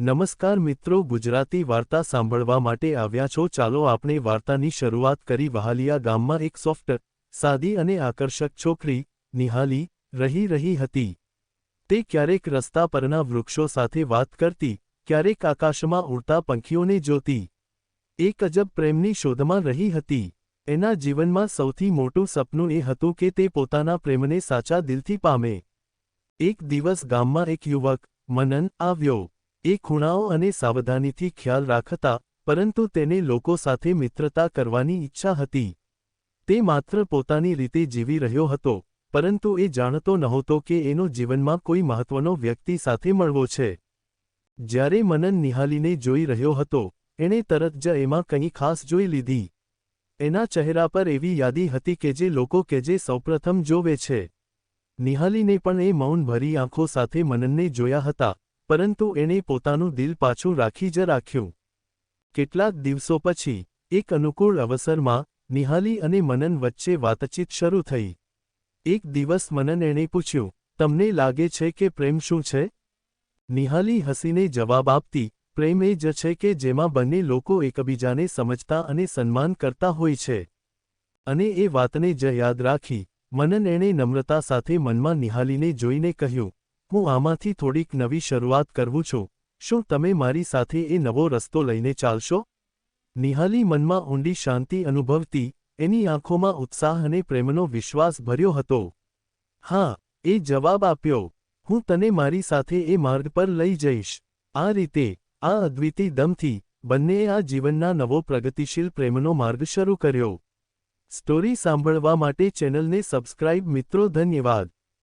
નમસ્કાર મિત્રો, ગુજરાતી વાર્તા સાંભળવા માટે આવ્યા છો। ચાલો આપણે વાર્તાની શરૂઆત કરી। વહાલિયા ગામમાં એક સોફ્ટ, સાદી અને આકર્ષક છોકરી, નિહાલી, રહી હતી। તે ક્યારેક રસ્તા પરના વૃક્ષો સાથે વાત કરતી, ક્યારેક આકાશમાં ઉડતા પંખીઓને જોતી। એક અજબ પ્રેમની શોધમાં રહી હતી। એના જીવનમાં સૌથી મોટું સપનું એ હતું કે તે પોતાના પ્રેમને સાચા દિલથી પામે। એક દિવસ ગામમાં એક યુવક, મનન, આવ્યો। એ ખૂણાઓ અને સાવધાનીથી ખ્યાલ રાખતા, પરંતુ તેને લોકો સાથે મિત્રતા કરવાની ઈચ્છા હતી। તે માત્ર પોતાની રીતે જીવી રહ્યો હતો, પરંતુ એ જાણતો નહોતો કે એનો જીવનમાં કોઈ મહત્વનો વ્યક્તિ સાથે મળવો છે। જ્યારે મનન નિહાલીને જોઈ રહ્યો હતો, એણે તરત જ એમાં કંઈ ખાસ જોઈ લીધી। એના ચહેરા પર એવી યાદી હતી કે જે લોકો જે સૌપ્રથમ જોવે છે। નિહાલીને પણ એ મૌન ભરી આંખો સાથે મનનને જોયા હતા, પરંતુ એણે પોતાનું દિલ પાછું રાખી જ રાખ્યું। કેટલાક દિવસો પછી, એક અનુકૂળ અવસરમાં, નિહાલી અને મનન વચ્ચે વાતચીત શરૂ થઈ। એક દિવસ મનન એણે પૂછ્યું, તમને લાગે છે કે પ્રેમ શું છે? નિહાલી હસીને જવાબ આપતી, પ્રેમ એ જ છે કે જેમાં બંને લોકો એકબીજાને સમજતા અને સન્માન કરતા હોય છે। અને એ વાતને જ યાદ રાખી, મનન એણે નમ્રતા સાથે મનમાં નિહાલીને જોઈને કહ્યું, હું આમાંથી થોડીક નવી શરૂઆત કરું છું, શું તમે મારી સાથે એ નવો રસ્તો લઈને ચાલશો? નિહાલી મનમાં ઊંડી શાંતિ અનુભવતી, એની આંખોમાં ઉત્સાહ અને પ્રેમનો વિશ્વાસ ભર્યો હતો। હા, એ જવાબ આપ્યો, હું તને મારી સાથે એ માર્ગ પર લઈ જઈશ। આ રીતે, આ અદ્વિતીય દમથી, બંનેએ આ જીવનના નવો પ્રગતિશીલ પ્રેમનો માર્ગ શરૂ કર્યો। સ્ટોરી સાંભળવા માટે ચેનલને સબસ્ક્રાઇબ મિત્રો, ધન્યવાદ।